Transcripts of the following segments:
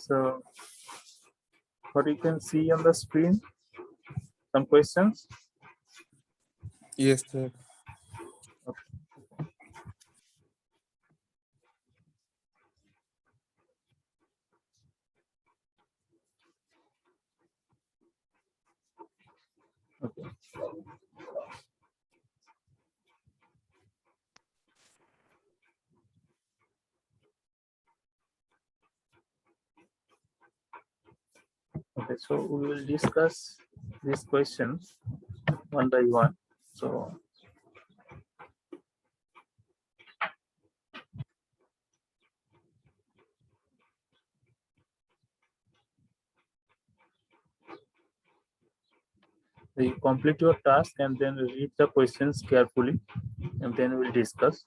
So what you can see on the screen, some questions. Yes, sir. Okay. Okay, so we will discuss these questions one by one. So you complete your task and then read the questions carefully, and then we'll discuss.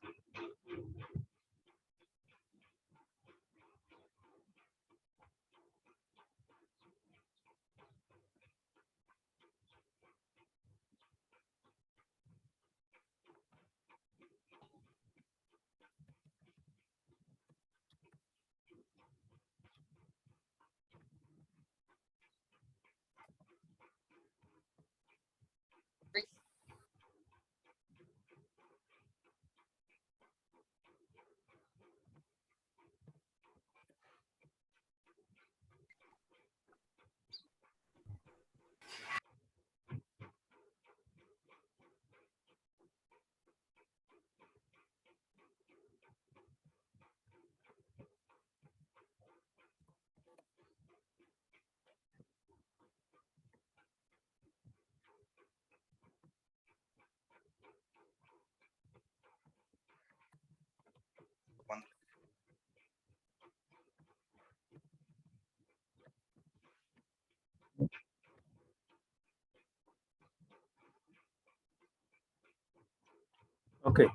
Okay,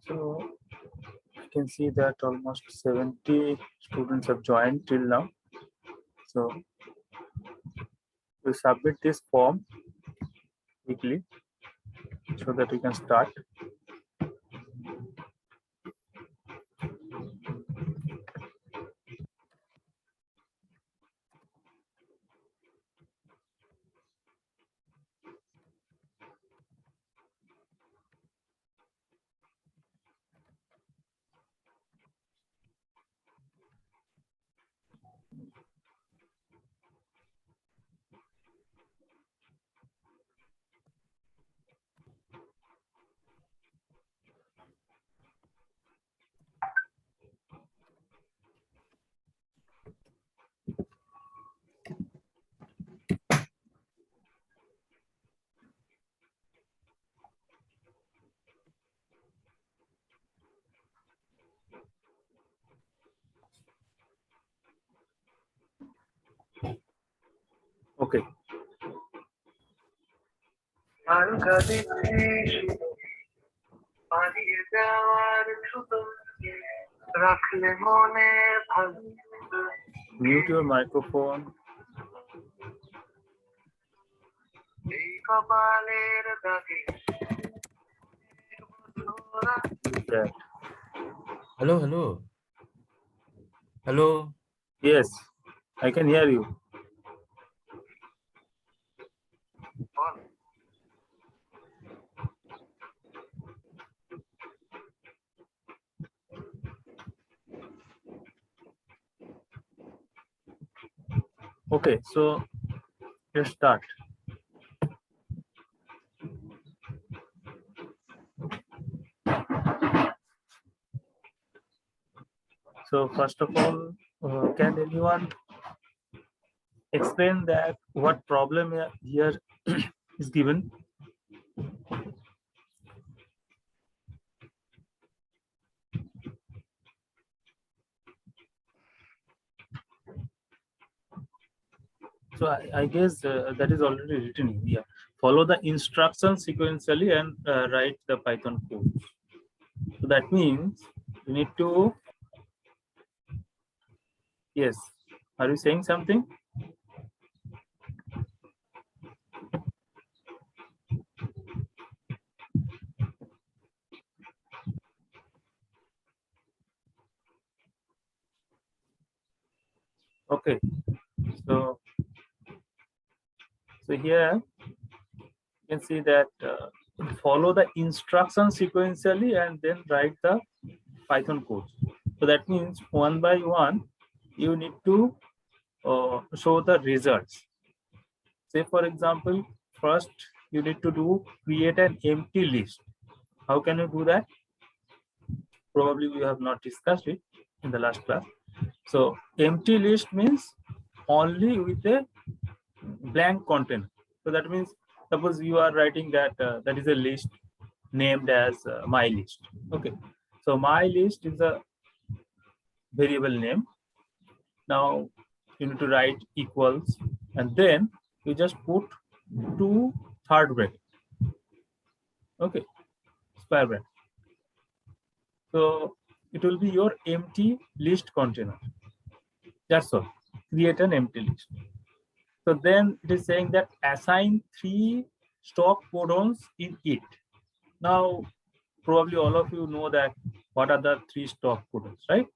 so I can see that almost 70 students have joined till now. So we submit this form quickly so that we can start. Okay. Mute your microphone. Yeah. Hello, hello. Hello. Yes, I can hear you. Okay, so let's start. So first of all, can anyone explain that what problem here is given? So I guess that is already written here. Follow the instructions sequentially and write the Python code. So that means you need to, yes. Are you saying something? Okay. Okay, so here you can see that follow the instruction sequentially and then write the Python code. So that means one by one you need to show the results. Say for example, first you need to do create an empty list. How can you do that? Probably we have not discussed it in the last class. So empty list means only with a blank container. So that means suppose you are writing that that is a list named as my list. Okay, so my list is a variable name. Now you need to write equals and then you just put two third bracket. Okay, square bracket. So it will be your empty list container. That's all. Create an empty list. So then it is saying that assign 3 stock codons in it. Now, probably all of you know that what are the 3 stock codons, right?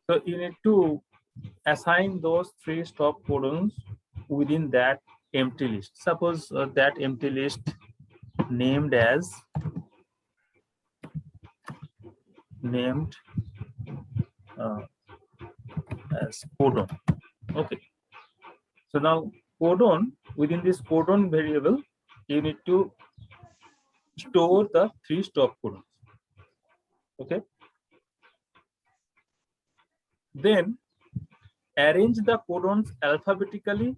So you need to assign those 3 stock codons within that empty list. Suppose that empty list named as codon. Okay. So now codon, within this codon variable, you need to store the 3 stock codons. Okay. Then arrange the codons alphabetically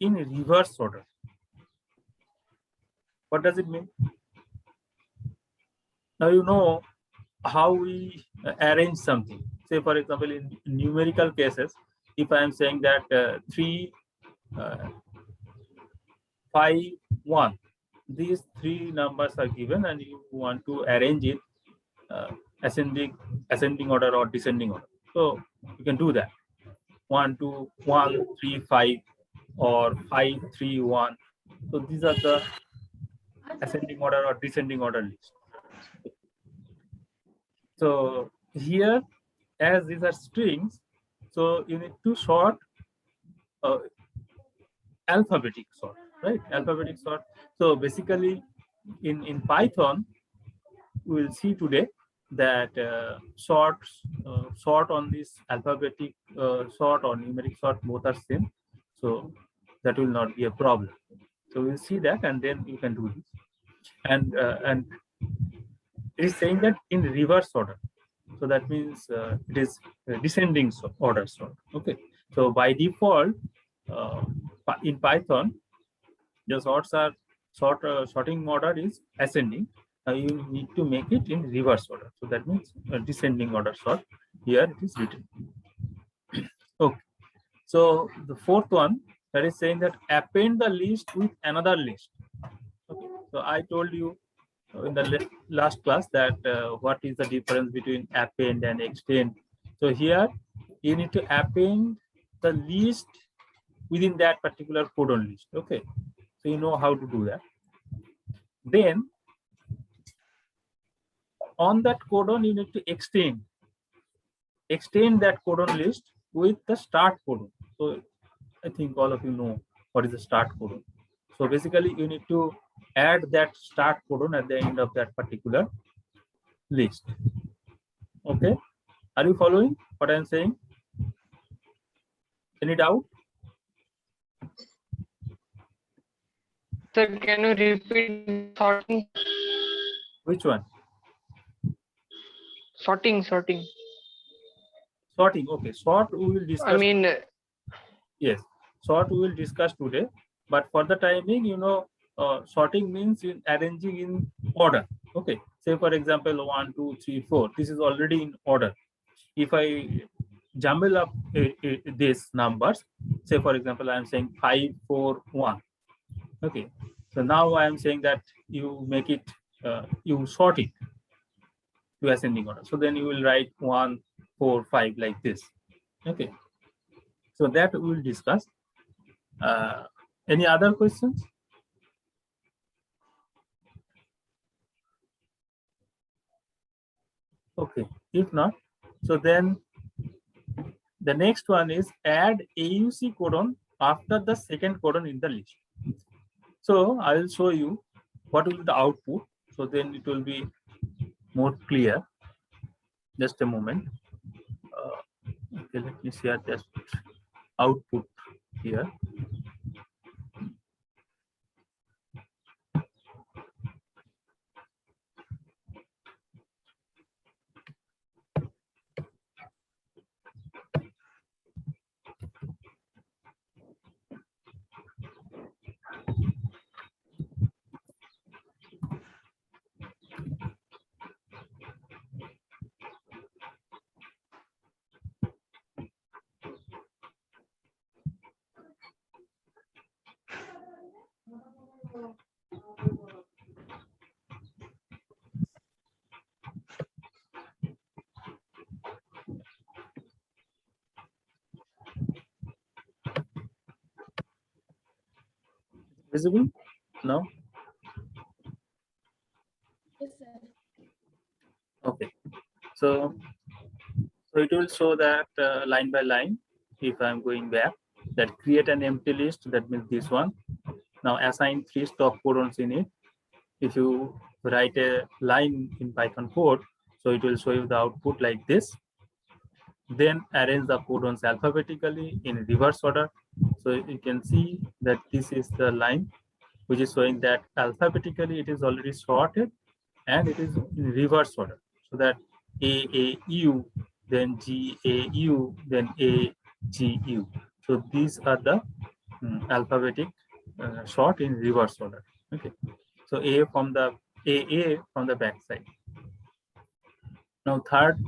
in reverse order. What does it mean? Now you know how we arrange something. Say for example, in numerical cases, if I am saying that 3, 5, 1, these 3 numbers are given and you want to arrange it ascending order or descending order. So you can do that. 1, 2, 1, 3, 5 or 5, 3, 1. So these are the ascending order or descending order list. So here, as these are strings, so you need to sort alphabetic sort, right? Alphabetic sort. So basically, in Python, we will see today that sort on this alphabetic sort or numeric sort both are same. So that will not be a problem. So we'll see that, and then you can do this. And it is saying that in reverse order. So that means it is descending order sort. Okay. So by default, in Python, the sorting order is ascending. You need to make it in reverse order. So that means descending order sort. Here it is written. Okay. So the fourth one, that is saying that append the list with another list. Okay. So I told you in the last class that what is the difference between append and extend. So here you need to append the list within that particular codon list. Okay, so you know how to do that. Then on that codon you need to extend that codon list with the start codon. So I think all of you know what is the start codon. So basically you need to add that start codon at the end of that particular list. Okay, are you following what I'm saying? Any doubt? Sir, can you repeat sorting? Which one? Sorting. Sorting. Okay, sort we will discuss. I mean, yes, sort we will discuss today. But for the timing, you know, sorting means in arranging in order. Okay. Say for example, 1, 2, 3, 4. This is already in order. If I jumble up these numbers, say for example, I am saying 5, 4, 1. Okay. So now I am saying that you make it, you sort it to ascending order. So then you will write 1, 4, 5 like this. Okay. So that we will discuss. Any other questions? Okay. If not, so then The next one is add AUC codon after the second codon in the list. So I will show you what will be the output. So then it will be more clear. Just a moment. Okay, let me share just output here. Visible? No? Yes, sir. Okay. So it will show that line by line, if I'm going back, that create an empty list, that means this one. Now assign 3 stop codons in it. If you write a line in Python code, so it will show you the output like this. Then arrange the codons alphabetically in reverse order. So you can see that this is the line which is showing that alphabetically it is already sorted and it is in reverse order. So that AAU, then GAU, then AGU. So these are the alphabetic sort in reverse order. Okay. So AA from the back side. Now third,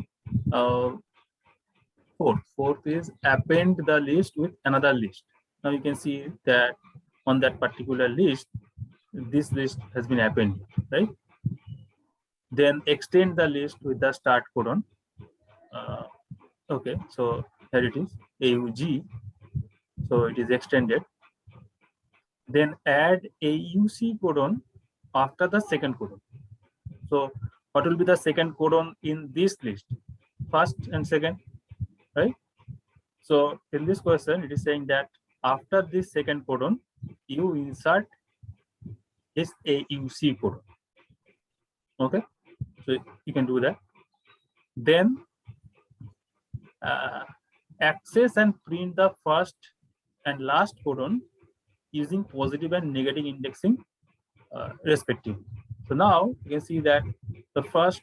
fourth is append the list with another list. Now you can see that on that particular list, this list has been appended, right? Then extend the list with the start codon. Okay, so here it is, AUG. So it is extended. Then add AUC codon after the second codon. So what will be the second codon in this list? First and second, right? So in this question, it is saying that after this second codon, you insert this AUC codon. Okay, so you can do that. Then access and print the first and last codon using positive and negative indexing respectively. So now you can see that the first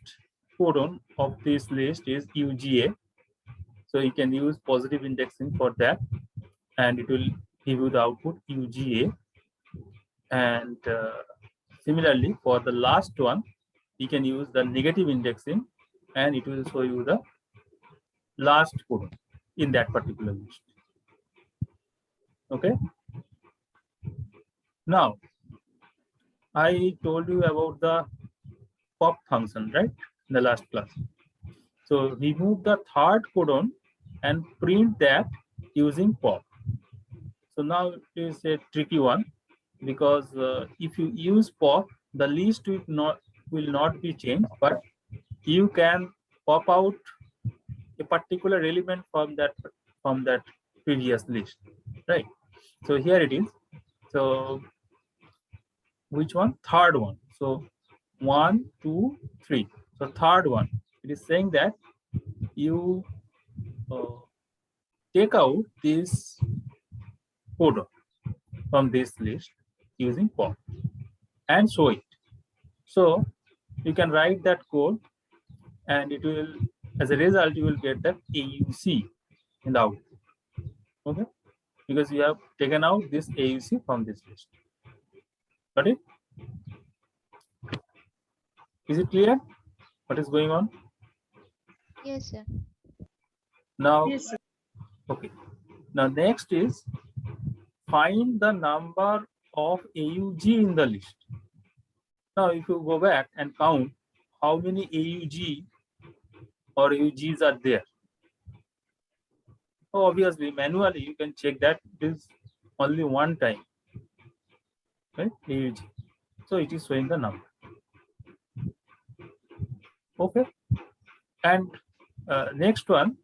codon of this list is UGA. So you can use positive indexing for that, and it will give you the output UGA. And similarly, for the last one, you can use the negative indexing, and it will show you the last codon in that particular list. Okay. Now, I told you about the pop function, right? In the last class. So remove the third codon and print that using pop. So now it is a tricky one, because if you use pop, the list will not be changed, but you can pop out a particular element from that previous list, right? So here it is. So which one? Third one. So 1, 2, 3. So third one, it is saying that you take out this codon from this list using pop and show it. So you can write that code, and it will, as a result, you will get that AUC in the output. Okay, because you have taken out this AUC from this list. Got it? Is it clear what is going on? Yes, sir. Now, Yes, sir. okay. Now next is find the number of AUG in the list. Now, if you go back and count how many AUG or AUGs are there, so obviously manually you can check that it is only one time, right? AUG. So it is showing the number. Okay. And next one,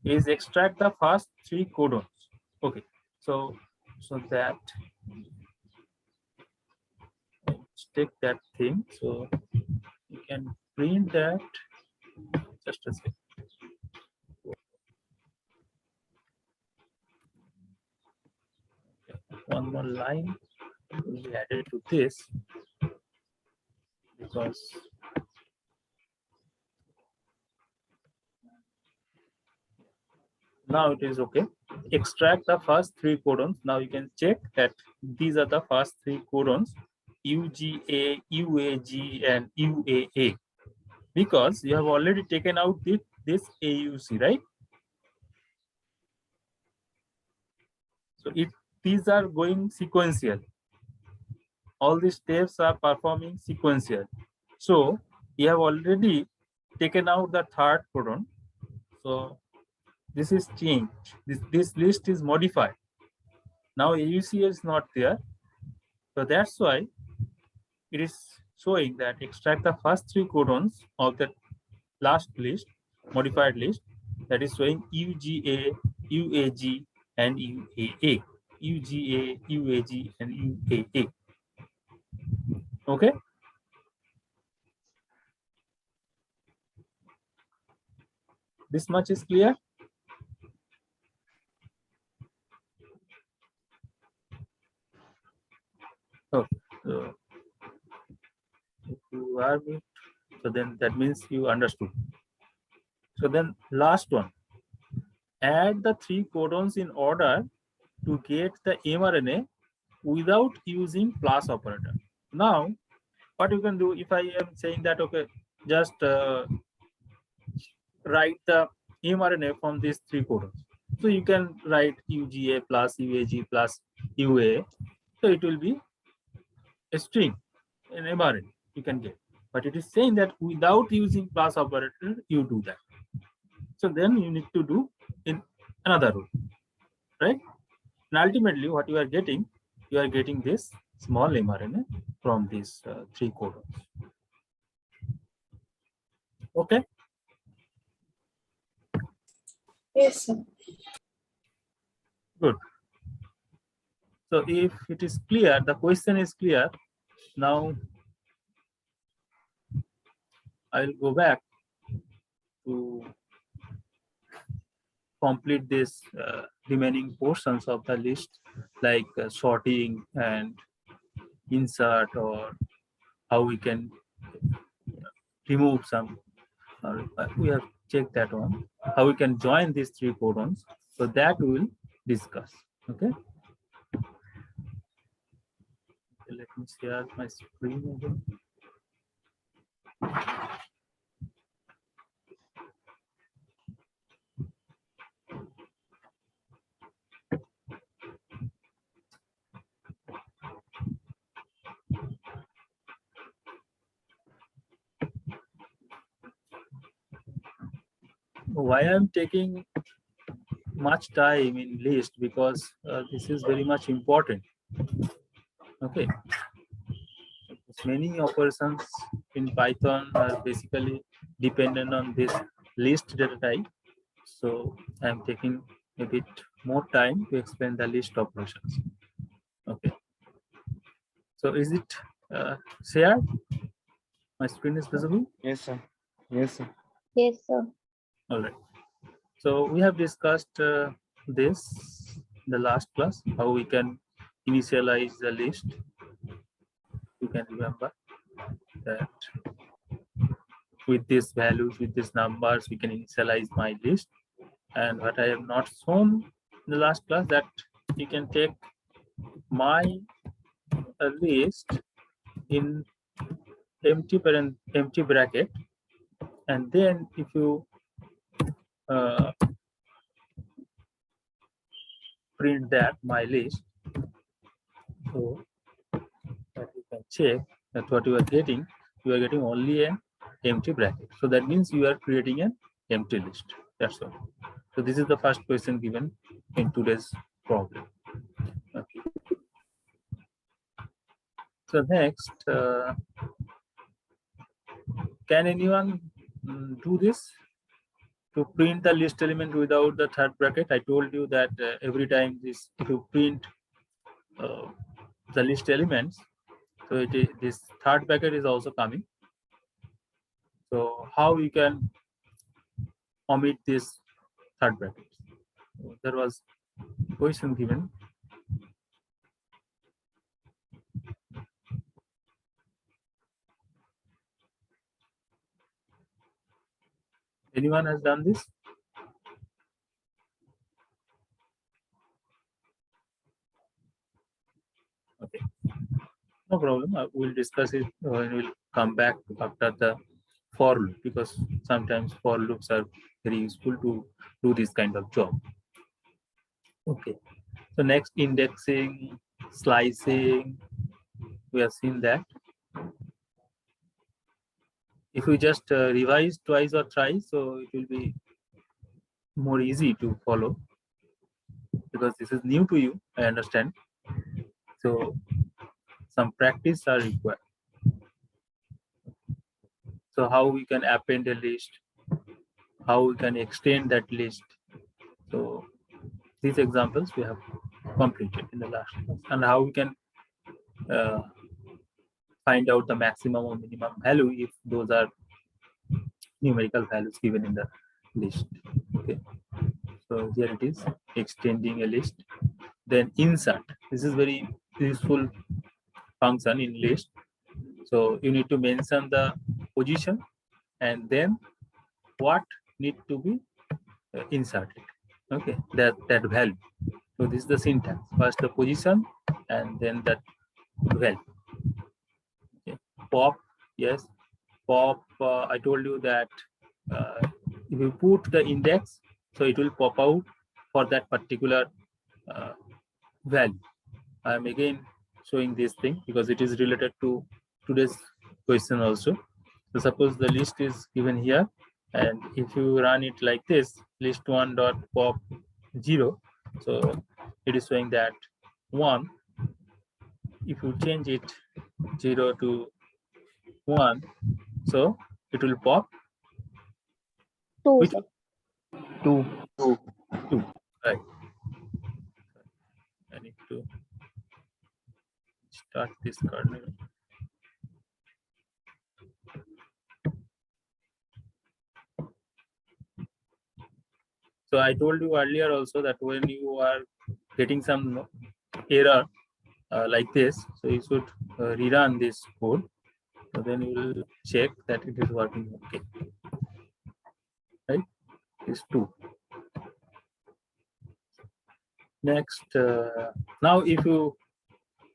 is extract the first 3 codons. Okay, so that let's take that thing. So you can print that. Just a second. One more line will be added to this because now it is okay. Extract the first 3 codons. Now you can check that these are the first 3 codons, UGA, UAG, and UAA, because you have already taken out this AUC, right? So these are going sequential. All these steps are performing sequential. So you have already taken out the third codon. So this is changed. This list is modified. Now AUC is not there. So that's why it is showing that extract the first 3 codons of the last list, modified list, that is showing UGA, UAG, and UAA. UGA, UAG, and UAA. Okay. This much is clear. Oh, so if you are mute, so then that means you understood. So then last one, add the 3 codons in order to get the mRNA without using plus operator. Now, what you can do, if I am saying that, okay, just write the mRNA from these 3 codons. So you can write UGA plus UAG plus UA. So it will be a string, an mRNA you can get. But it is saying that without using plus operator, you do that. So then you need to do in another rule, right? And ultimately, what you are getting this small mRNA from these 3 codons. Okay. Yes, sir. Good. So if it is clear, the question is clear. Now I will go back to complete this remaining portions of the list, like sorting and insert, or how we can remove some. We have checked that one. How we can join these 3 codons. So that we will discuss. Okay. Let me share my screen again. Why I'm taking much time in list, because this is very much important. Okay, many operations in Python are basically dependent on this list data type, so I'm taking a bit more time to explain the list operations. Okay, so is it shared? My screen is visible? Yes, sir. Yes, sir. Yes, sir. All right. So we have discussed this the last class, how we can initialize the list. You can remember that with these values, with these numbers, we can initialize my list. And what I have not shown in the last class, that you can take my list in empty bracket, and then if you print that my list, so that you can check that what you are getting only an empty bracket. So that means you are creating an empty list. That's all. So this is the first question given in today's problem. Okay. So next, can anyone do this? to print the list element without the third bracket, I told you that every time this, if you print the list elements, so it is, this third bracket is also coming. So how you can omit this third bracket? So there was question given. Anyone has done this? Okay, no problem. We'll discuss it when we'll come back after the for loop, because sometimes for loops are very useful to do this kind of job. Okay, so next, indexing, slicing, we have seen that. If we just revise twice or thrice, so it will be more easy to follow, because this is new to you, I understand. So some practice are required. So how we can append a list, how we can extend that list. So these examples we have completed in the last class, and how we can find out the maximum or minimum value if those are numerical values given in the list. Okay, so here it is, extending a list. Then insert, this is very useful function in list. So you need to mention the position and then what need to be inserted. Okay, that value. So this is the syntax. First the position and then that value. Okay. Pop, yes, pop. I told you that if you put the index, so it will pop out for that particular value. I am again showing this thing because it is related to today's question also. So suppose the list is given here, and if you run it like this, list1 dot pop 0, so it is showing that 1. If you change it 0 to 1, so it will pop 2, which sir. 2. 2, right? I need to start this kernel. So I told you earlier also that when you are getting some error like this, so you should rerun this code. So then you will check that it is working okay. Right? Is 2. Next, now if you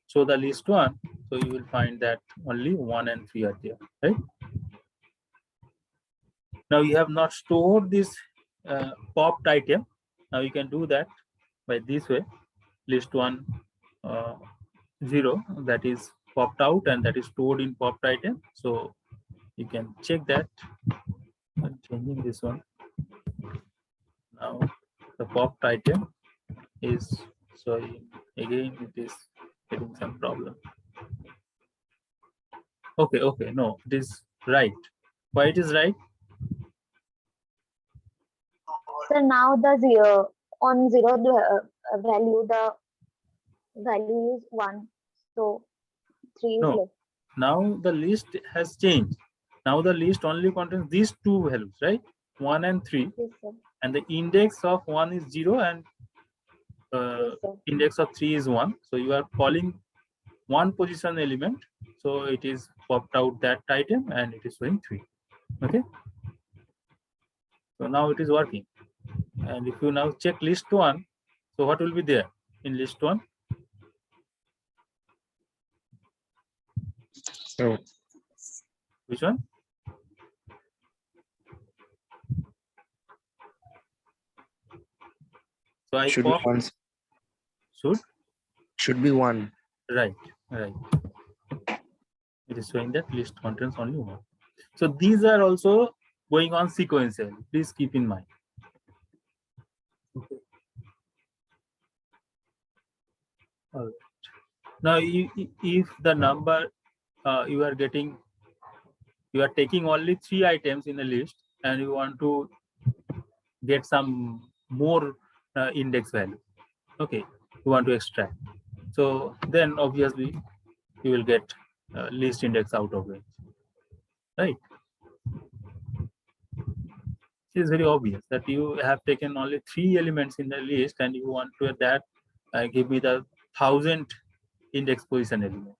show the list 1, so you will find that only 1 and 3 are there, right? Now you have not stored this popped item. Now you can do that by this way. List1 0, that is popped out and that is stored in popped item. So you can check that. I'm changing this one. Now the popped item is, sorry, again it is getting some problem. Okay, no, it is right. Why it is right? So now the 0 on 0 value, the value is 1. So 3 is No. left. Now the list has changed. Now the list only contains these two values, right? 1 and 3. Yes, sir. And the index of 1 is 0 and Yes, sir. index of 3 is 1. So you are calling one position element. So it is popped out that item and it is showing 3. Okay. So now it is working. And if you now check list 1, so what will be there in list 1? So Which one? So I should be pop 1. Should be 1. Right. It is showing that list contains only 1. So these are also going on sequentially. Please keep in mind. Okay. All right. Now, if the number you are taking only 3 items in a list, and you want to get some more index value. Okay, you want to extract. So then obviously you will get least index out of range, right? It is very obvious that you have taken only 3 elements in the list and you want to that give me the 1000 index position element.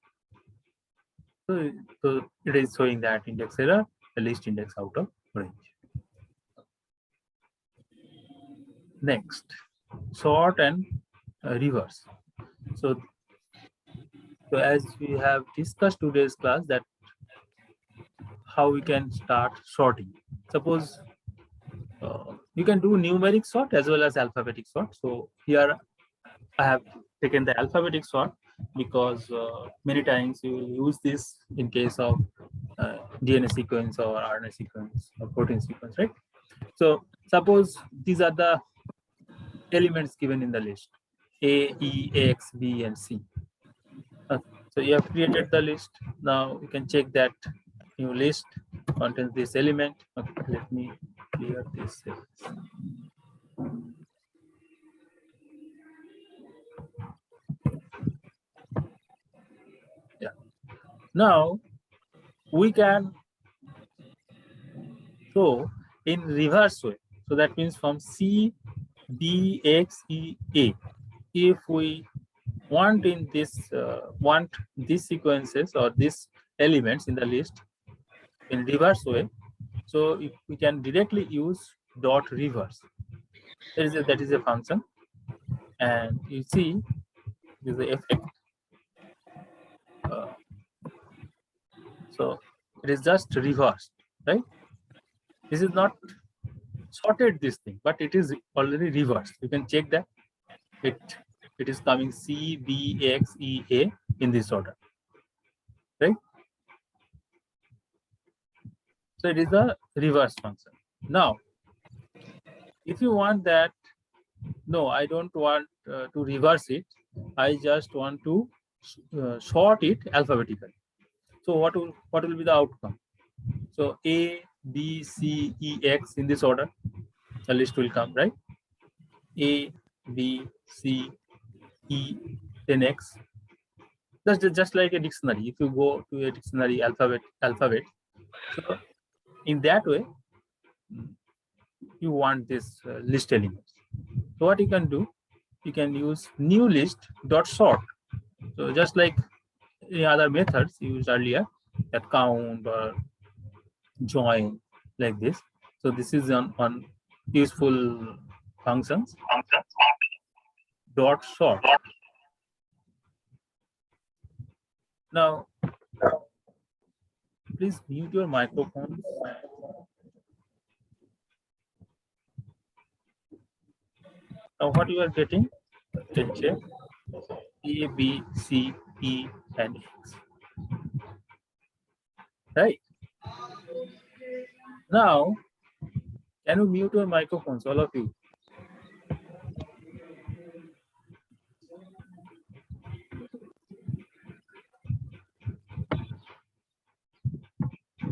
So it is showing that index error, the least index out of range. Next, sort and reverse. So as we have discussed today's class that how we can start sorting. Suppose you can do numeric sort as well as alphabetic sort. So here I have taken the alphabetic sort because many times you will use this in case of DNA sequence or RNA sequence or protein sequence, right? So suppose these are the elements given in the list: A, E, X, B, and C. So you have created the list. Now you can check that new list contains this element. Okay, let me clear this. Yeah. Now we can show in reverse way. So that means from C, B, X, E, A. If we want these sequences or these elements in the list in reverse way, so if we can directly use dot reverse. That is a function, and you see this is the effect. So it is just reversed, right? This is not sorted this thing, but it is already reversed. You can check that it is coming C, B, X, E, A in this order, right? So it is a reverse function. Now, if you want that, no, I don't want to reverse it. I just want to sort it alphabetically. So what will be the outcome? So A, B, C, E, X in this order, the list will come, right? A, B, C, E, then X. That's just like a dictionary. If you go to a dictionary alphabet. So in that way, you want this list elements. So what you can do, you can use new list dot sort. So just like any other methods used earlier, that count or join like this. So this is on useful functions dot sort. Now, please mute your microphones. Now, what you are getting? Let's check. A, B, C, E, and X. Right. Now, can you mute your microphones, all of you?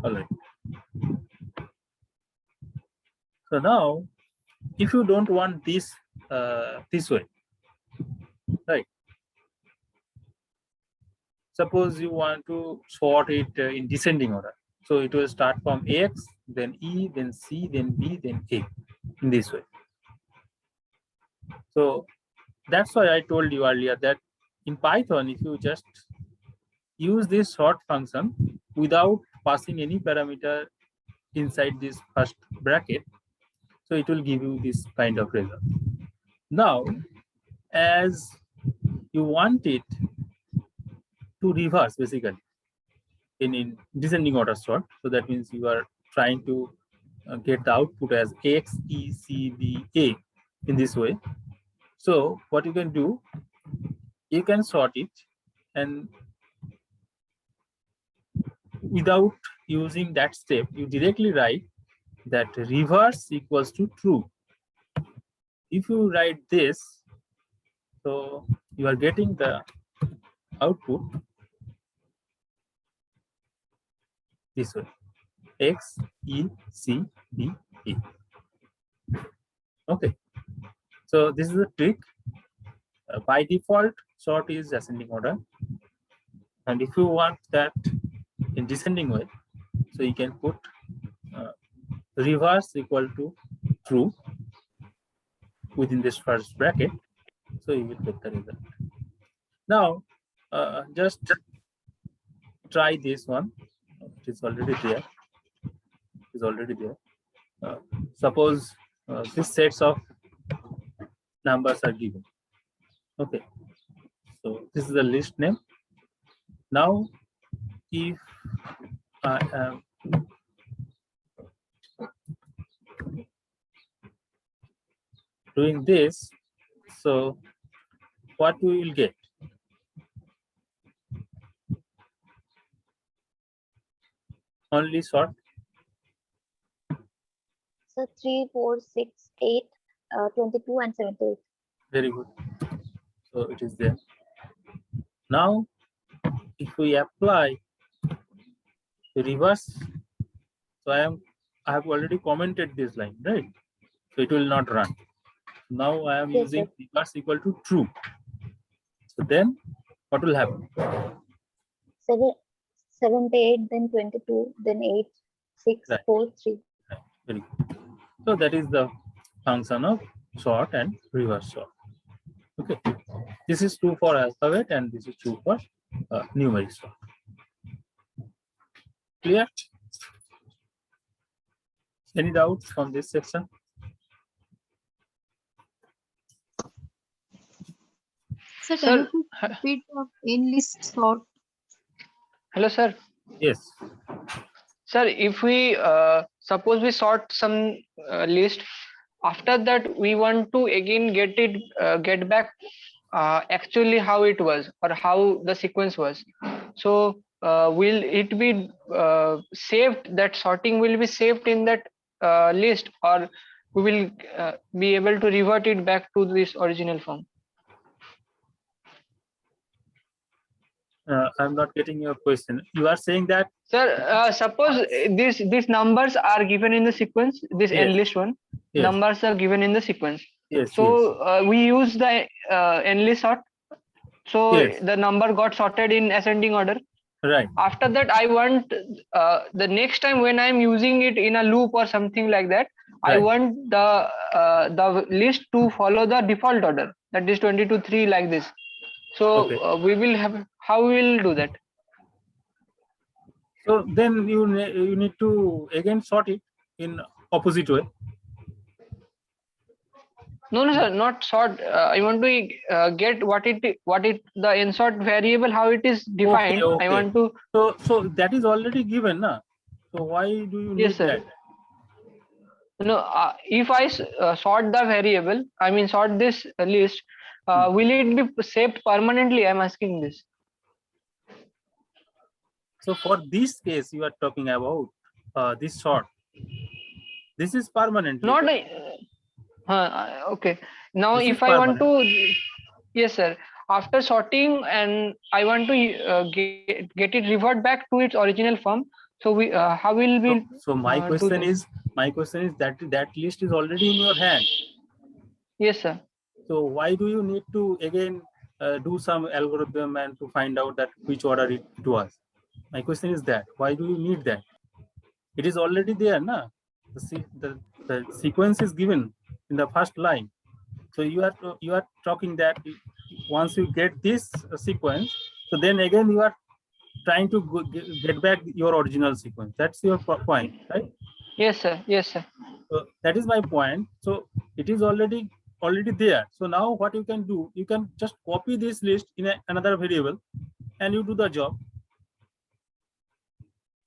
All right. So now, if you don't want this this way, right? Suppose you want to sort it in descending order. So it will start from X, then E, then C, then B, then A, in this way. So that's why I told you earlier that in Python, if you just use this sort function without passing any parameter inside this first bracket, so it will give you this kind of result. Now, as you want it to reverse basically in descending order sort, so that means you are trying to get the output as X, E, C, B, A in this way. So what you can do, you can sort it, and without using that step, you directly write that reverse equals to true. If you write this, so you are getting the output this way: X, E, C, B, A. Okay. So this is the trick. By default, sort is ascending order. And if you want that in descending way, so you can put reverse equal to true within this first bracket. So you will get the result. Now, just try this one. It is already there. It is already there. Suppose these sets of numbers are given. Okay. So this is the list name. Now, if I am doing this, so what we will get? Only sort. So 3, 4, 6, 8, 22 and 78. Very good. So it is there. Now, if we apply the reverse, so I have already commented this line, right? So it will not run. Now I am Yes, using sir. reverse equal to true. So then what will happen? 78, then 22, then 8, 6, Right. 4, 3. Very good. So that is the function of sort and reverse sort. Okay. This is true for alphabet and this is true for numeric sort. Clear? Any doubts from this section? Sir, Sir, can you please repeat the in-list sort? hello, sir. Yes. Sir, if we suppose we sort some list, after that we want to again get back actually how it was or how the sequence was. So will it be saved? That sorting will be saved in that list, or we will be able to revert it back to this original form? I'm not getting your question. You are saying that? Sir, suppose these numbers are given in the sequence, this Yes. enlist one, Yes. numbers are given in the sequence. Yes. So we use the enlist sort. So Yes. the number got sorted in ascending order. Right. After that, I want the next time when I'm using it in a loop or something like that, I Right. want the list to follow the default order, that is 22 3 like this. So Okay. we will have, how we will do that? So then you need to again sort it in opposite way. No, sir, not sort. I want to get the insert variable, how it is defined. I Okay. want to. So that is already given, na? So why do you Yes, need sir. that? No, if I sort the variable, I mean sort this list, will it be saved permanently? I'm asking this. So for this case you are talking about this sort. This is permanently. Not okay. Now, This is if I want permanent. to, yes, sir. After sorting, and I want to get it revert back to its original form. So we how will we So my do question that? is that list is already in your hand. Yes, sir. So why do you need to again do some algorithm and to find out that which order it was? My question is that why do you need that? It is already there, na? The sequence is given in the first line. So you are talking that once you get this sequence, so then again you are trying to get back your original sequence. That's your point, right? Yes, sir. Yes, sir. So that is my point. So it is already there. So now what you can do, you can just copy this list in another variable and you do the job.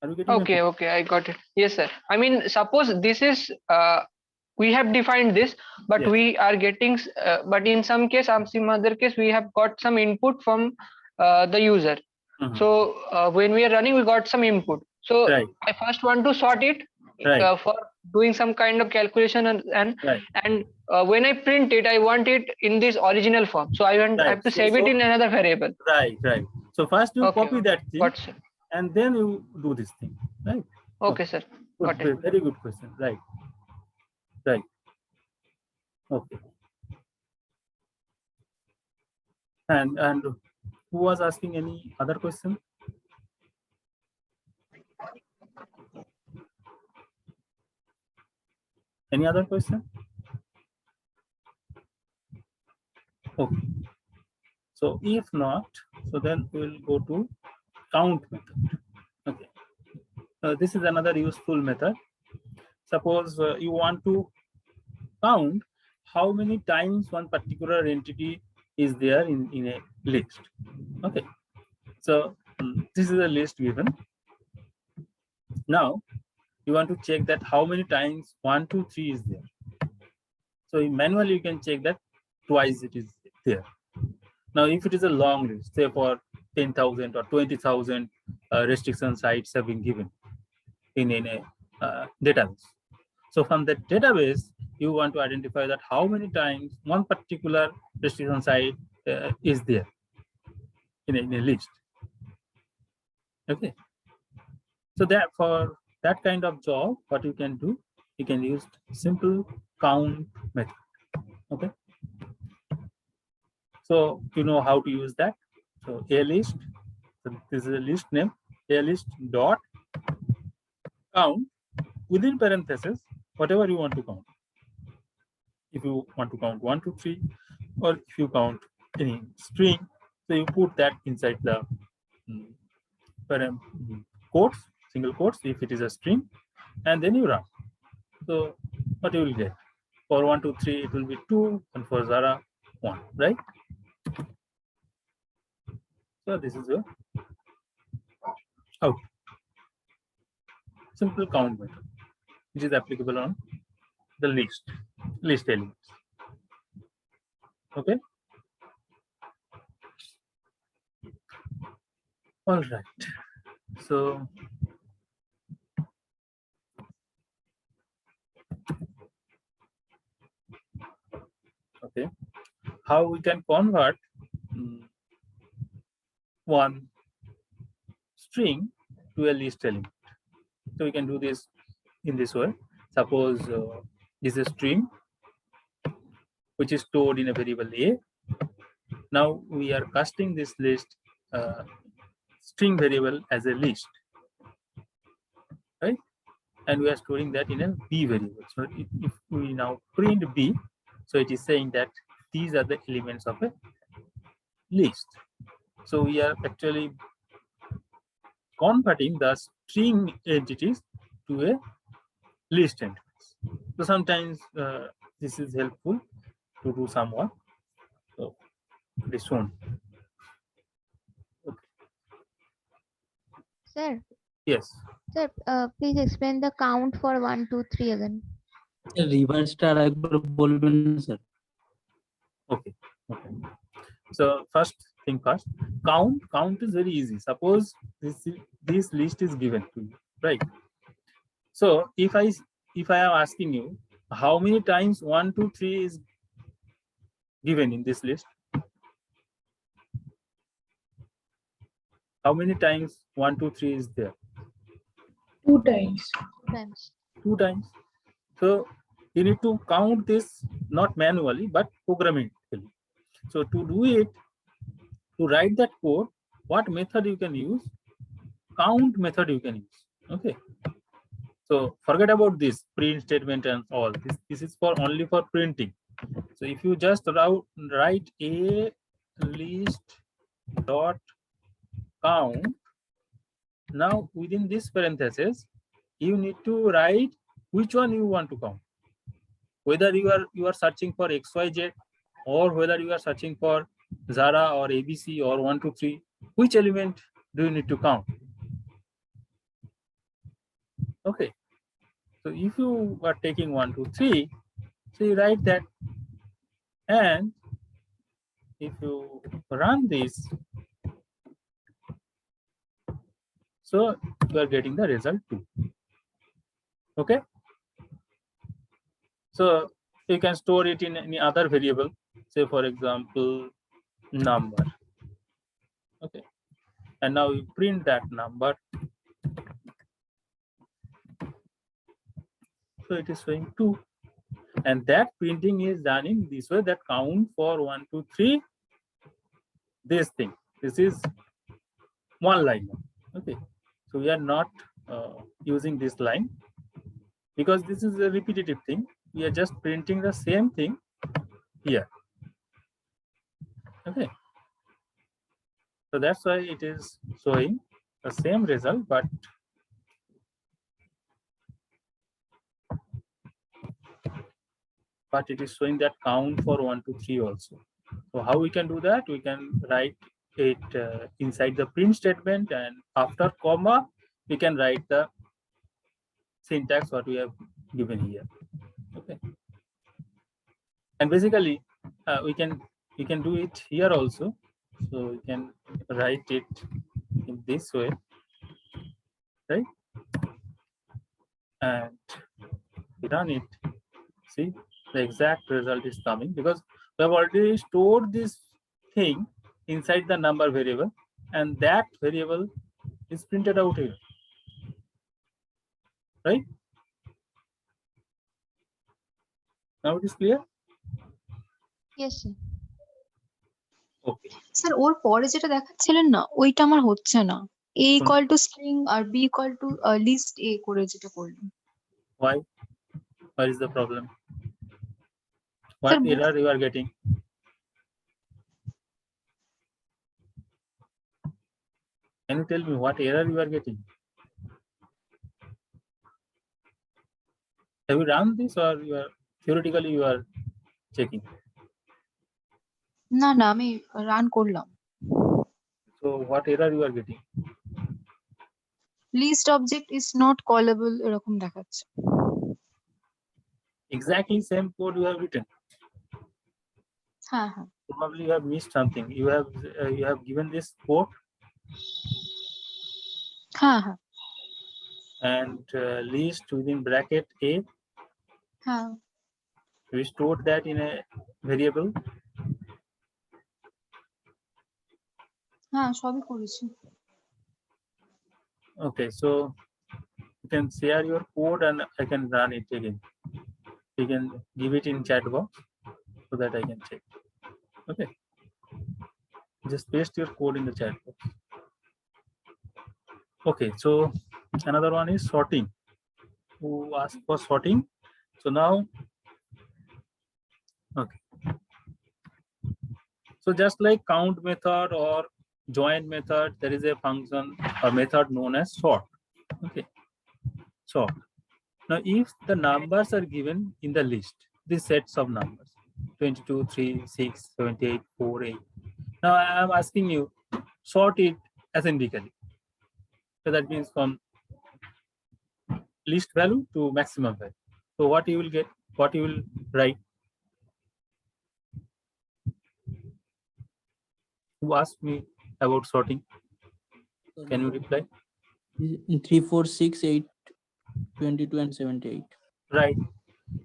Are you getting my Okay, point? okay, I got it. Yes, sir. I mean, suppose this is we have defined this, but Yes. we are getting, but in some case, some other case, we have got some input from the user. Mhm. So when we are running, we got some input. So Right. I first want to sort it Right. for doing some kind of calculation, Right. and when I print it, I want it in this original form. So I Right. have to So- save it so- in another variable. Right. So first you Okay, copy that thing got sir. and then you do this thing, right? Okay, sir. Got it. Very good question. Right. Okay. And who was asking any other question? Any other question? Okay. So if not, so then we'll go to count method. Okay. This is another useful method. Suppose you want to count how many times one particular entity is there in a list. Okay. So this is a list given. Now you want to check that how many times 1, 2, 3 is there. So manually you can check that twice it is there. Now if it is a long list, say for 10,000 or 20,000 restriction sites have been given in a database. So from that database, you want to identify that how many times one particular restriction site is there in a list. Okay. So that for that kind of job, what you can do, you can use simple count method. Okay. So you know how to use that. So a list. So this is a list name. A list dot count within parentheses whatever you want to count. If you want to count 1, 2, 3, or if you count any string, so you put that inside the quotes, single quotes if it is a string, and then you run. So what you will get? For 1, 2, 3, it will be 2, and for Zara 1, right? So this is your out. Simple count method, which is applicable on the list elements. Okay. All right. So okay, how we can convert one string to a list element. So we can do this in this way. Suppose this is a string which is stored in a variable A. Now we are casting this list string variable as a list, right? And we are storing that in a B variable. So if we now print B, so it is saying that these are the elements of a list. So we are actually converting the string entities to a list entities. So sometimes this is helpful to do some work. So this one. Okay. Sir, Yes. sir, please explain the count for 1, 2, 3 again. রিভার্সটা আরেকবার বলবেন না sir? Okay. Okay. So first thing first, count is very easy. Suppose this list is given to you, right? So if I am asking you how many times 1, 2, 3 is given in this list, how many times 1, 2, 3 is there? 2 times. Times. 2 times. So you need to count this not manually but programmatically. So to do it, to write that code, what method you can use? Count method you can use. Okay. So forget about this print statement and all. This is for only for printing. So if you just write a list dot count, now within this parenthesis, you need to write which one you want to count. Whether you are searching for XYZ or whether you are searching for Zara or ABC or 1, 2, 3, which element do you need to count? Okay. So if you are taking 1, 2, 3, so you write that, and if you run this, so you are getting the result 2. Okay. So you can store it in any other variable, say for example number. Okay. And now you print that number. So it is showing 2. And that printing is done in this way, that count for 1, 2, 3, this thing. This is one line. Okay. So we are not using this line because this is a repetitive thing. We are just printing the same thing here. Okay. So that's why it is showing the same result, but it is showing that count for 1, 2, 3 also. So how we can do that? We can write it inside the print statement, and after comma, we can write the syntax what we have given here. Okay. And basically, we can do it here also. So we can write it in this way, right? And run it. See, the exact result is coming because we have already stored this thing inside the number variable, and that variable is printed out here, right? Now it is clear. Yes, sir. Okay. Sir ওর পরে যেটা দেখাচ্ছিলেন না ওইটা আমার হচ্ছে না a equal to string R b equal to list a করে যেটা করলাম Why? What is the problem? What Sir, error you are getting? Can you tell me what error you are getting? Have you run this, or you are theoretically you are checking? না না আমি run করলাম So what error you are getting? List object is not callable এরকম দেখাচ্ছে Exactly same code you have written. হ্যাঁ হ্যাঁ Probably you have missed something. You have given this code হ্যাঁ হ্যাঁ and list within bracket a. হ্যাঁ We stored that in a variable. হ্যাঁ সবই করেছি Okay, so you can share your code and I can run it again. You can give it in chat box so that I can check. Okay, just paste your code in the chat box. Okay, so another one is sorting. Who asked for sorting? So now, okay, so just like count method or join method, there is a function or method known as sort. Okay, sort. Now if the numbers are given in the list, these sets of numbers 22, 3, 6, 78, 4, 8. Now I am asking you, sort it asymptotically. So that means from least value to maximum value. So what you will get, what you will write? Who asked me about sorting? Can you reply? 3, 4, 6, 8, 22 and 78. Right.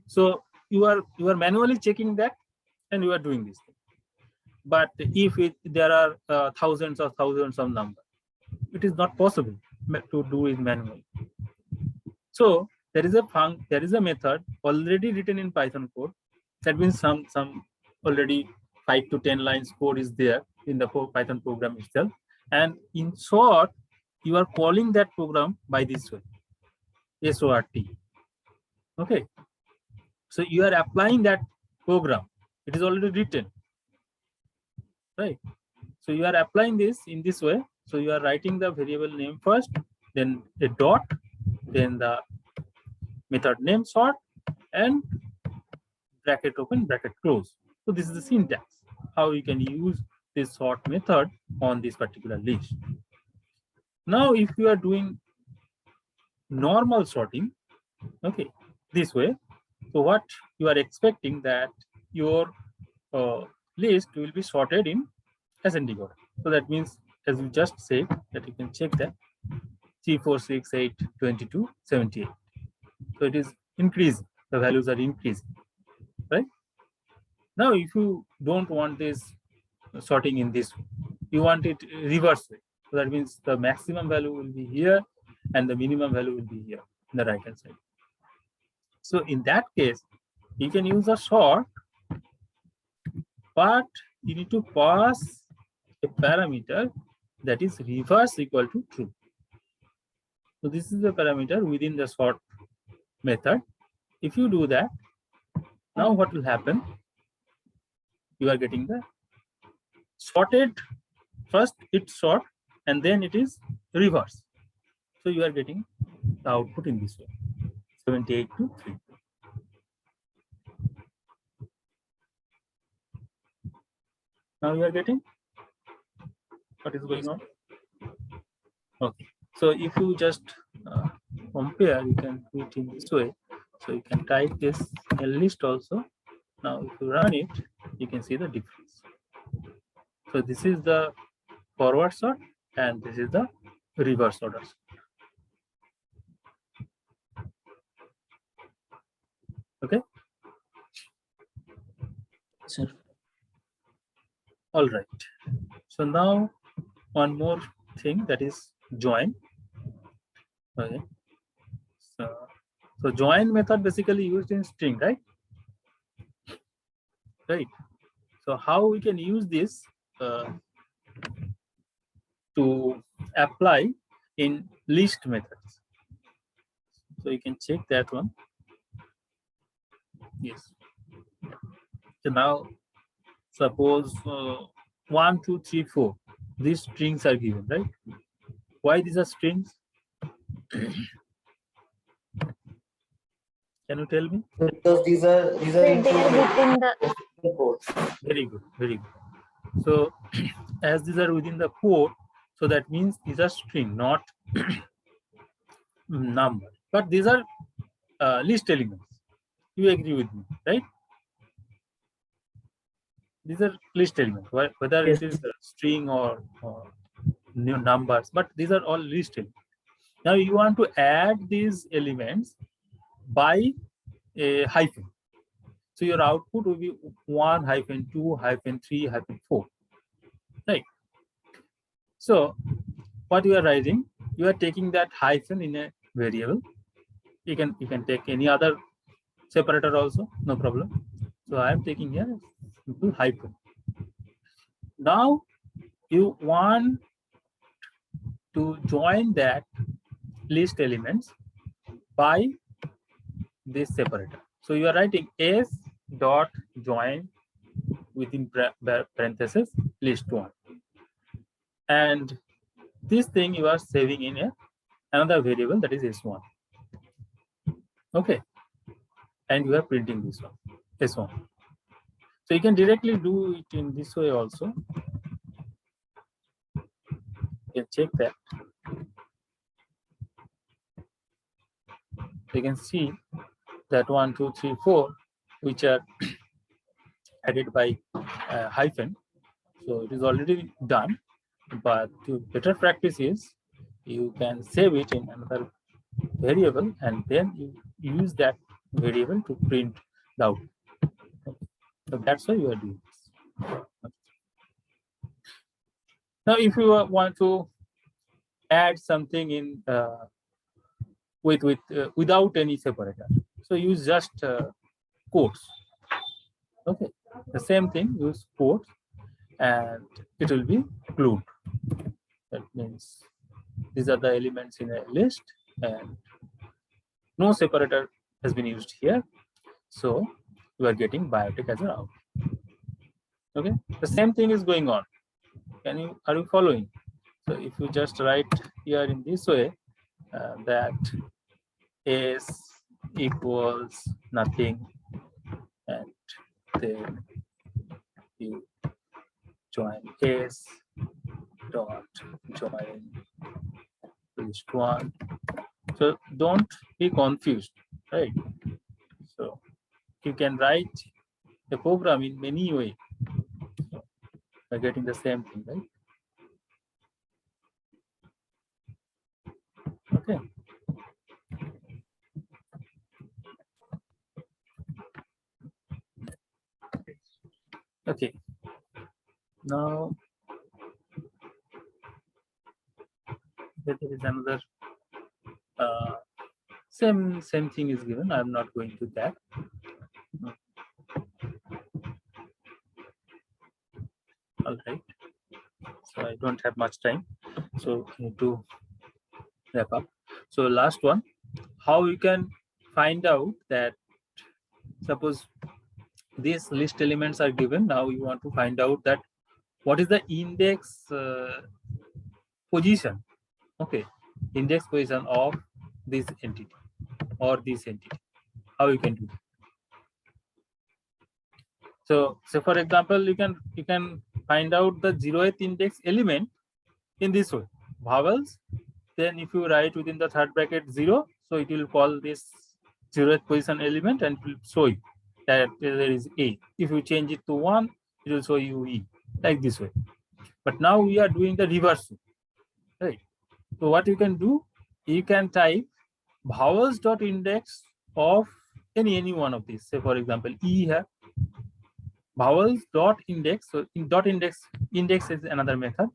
So you are manually checking that and you are doing this thing. But if there are thousands of numbers, it is not possible to do it manually. So there is a method already written in Python code. That means some already 5 to 10 lines code is there in the Python program itself. And in short, you are calling that program by this way, SORT. Okay. So you are applying that program. It is already written, right? So you are applying this in this way. So you are writing the variable name first, then a dot, then the method name sort, and bracket open, bracket close. So this is the syntax, how you can use this sort method on this particular list. Now, if you are doing normal sorting, okay, this way, so what you are expecting that your list will be sorted in ascending order. So that means, as we just said, that you can check that 3, 4, 6, 8, 22, 78. So it is increasing, the values are increasing, right? Now, if you don't want this sorting in this way, you want it reverse way. So that means the maximum value will be here and the minimum value will be here in the right hand side. So in that case, you can use a sort, but you need to pass a parameter that is reverse equal to true. So this is the parameter within the sort method. If you do that, now what will happen? You are getting the sorted, first it's sort and then it is reverse. So you are getting the output in this way, 78 to 3. Now you are getting what is going on? Okay. So if you just compare, you can do it in this way. So you can type this a list also. Now if you run it, you can see the difference. So this is the forward sort and this is the reverse order. Okay. Sir. All right. So now one more thing, that is join. Okay. So join method basically used in string, right? Right. So how we can use this to apply in list methods? So you can check that one. Yes. So now suppose 1, 2, 3, 4. These strings are given, right? Why these are strings? Can you tell me? Because these are They are within the codes. Very good, very good. So as these are within the code, so that means these are string, not number. But these are list elements. You agree with me, right? These are list elements, whether Yes. it is a string or new numbers, but these are all list elements. Now you want to add these elements by a hyphen. So your output will be 1 hyphen 2 hyphen 3 hyphen 4, right? So what you are writing, you are taking that hyphen in a variable. You can take any other separator also, no problem. So I am taking here simple hyphen. Now you want to join that list elements by this separator. So you are writing s dot join within parentheses list 1, and this thing you are saving in another variable, that is s1. Okay, and you are printing this one, s1. So you can directly do it in this way also. You can check that. You can see that 1, 2, 3, 4, which are added by hyphen. So it is already done, but to better practice is you can save it in another variable and then you use that variable to print the output. So that's why you are doing this. Now if you want to add something in without any separator, so use just quotes. Okay, the same thing, use quotes and it will be glued. That means these are the elements in a list and no separator has been used here. So you are getting biotic as an output. Okay, the same thing is going on. Are you following? So if you just write here in this way, that s equals nothing, and then you join s dot join list 1. So don't be confused, right? So you can write a program in many ways by getting the same thing, right? Okay. Okay. Now there is another same thing is given. I'm not going to that. All right. So I don't have much time, so I need to wrap up. So last one, how you can find out that, suppose these list elements are given. Now you want to find out that what is the index position, okay, index position of this entity or this entity. How you can do that? So say for example, you can find out the 0th index element in this way: vowels. Then if you write within the third bracket 0, so it will call this 0th position element and it will show you that there is A. If you change it to 1, it will show you E, like this way. But now we are doing the reverse, right? So what you can do, you can type vowels dot index of any one of these. Say for example, E here, vowels dot index. So in dot index is another method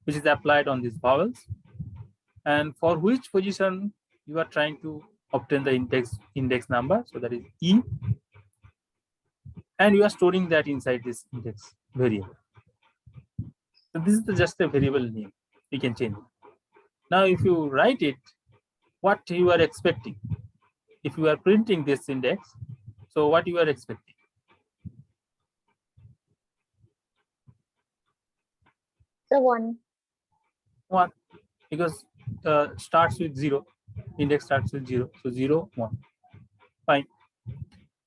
which is applied on these vowels, and for which position you are trying to obtain the index number, so that is E, and you are storing that inside this index variable. So this is just a variable name, you can change it. Now if you write it, what you are expecting, if you are printing this index, so what you are expecting? So 1. 1, because starts with 0, index starts with 0, so 0 1, fine.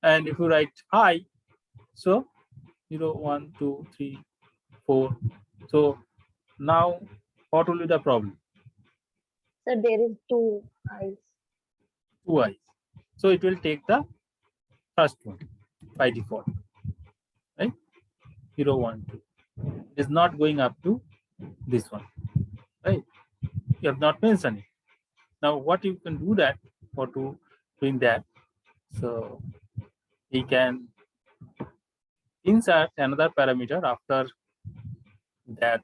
And if you write I, so 0 1 2 3 4, so now what will be the problem? So there is 2 eyes. 2 eyes, so it will take the first one by default, right? 0 1 2, it is not going up to this one, right? You have not mentioned it. Now what you can do that, for doing that, so we can insert another parameter after that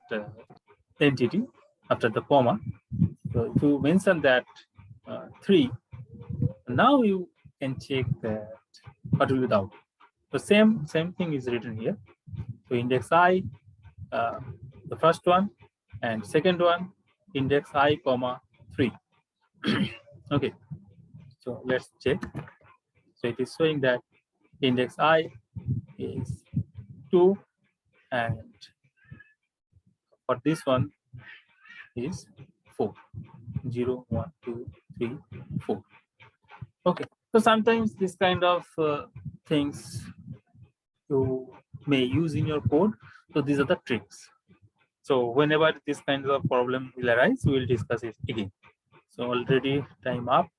entity, after the comma. So if you mention that 3, now you can check that what will be the output. The same thing is written here. So index I, the first one, and second one, index I comma 3. Okay, so let's check. So it is showing that index I is 2, and for this one is 4. 0 1 2 3 4. Okay, so sometimes this kind of things you may use in your code. So these are the tricks. So whenever this kind of problem will arise, we will discuss it again. So already time up.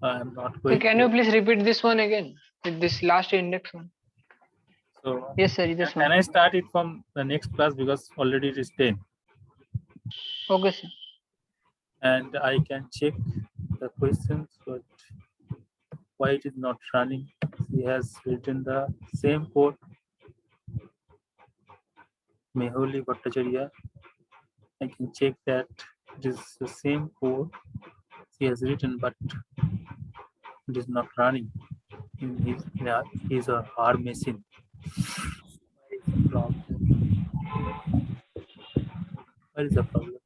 I'm not So going can to. you please repeat this one again with this last index one? So Yes, sir. This can one. I start it from the next class, because already it is 10, Okay, sir. and I can check the questions, but why it is not running? He has written the same code. Mehuli Bhattacharya. I can check that it is the same code he has written, but it is not running in his or her machine. What is the problem?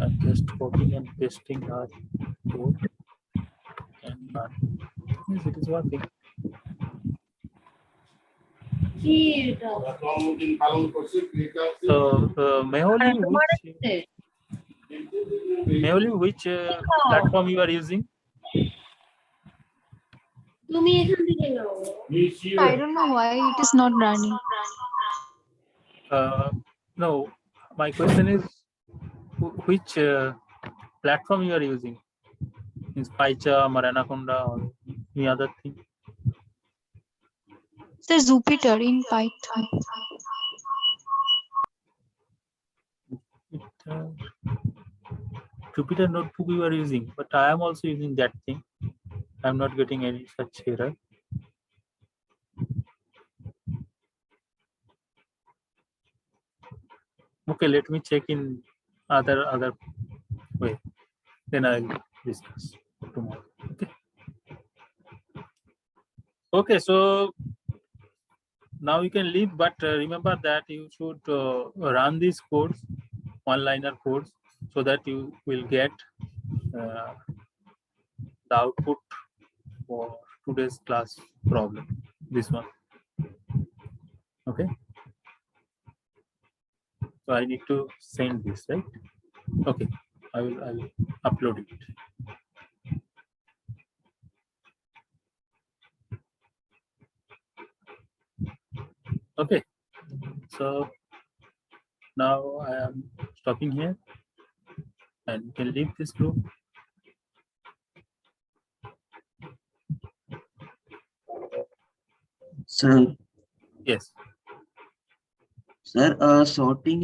I'm just copying and pasting our code, and yes, it is working. So Mehuli, which platform you are using? I don't know why it is not running. No, my question is which platform you are using? Is PyCharm or Anaconda or any other thing? Sir, Jupyter in Python. Jupyter notebook you are using, but I am also using that thing. I'm not getting any such error. Okay, let me check in other way. Then I'll discuss tomorrow. Okay. Okay, so now you can leave, but remember that you should run these codes, one-liner codes, so that you will get the output for today's class problem. This one. Okay. So I need to send this, right? Okay. I will upload it. Okay. So now I am stopping here, and you can leave this group. Sir, Yes. sir, sorting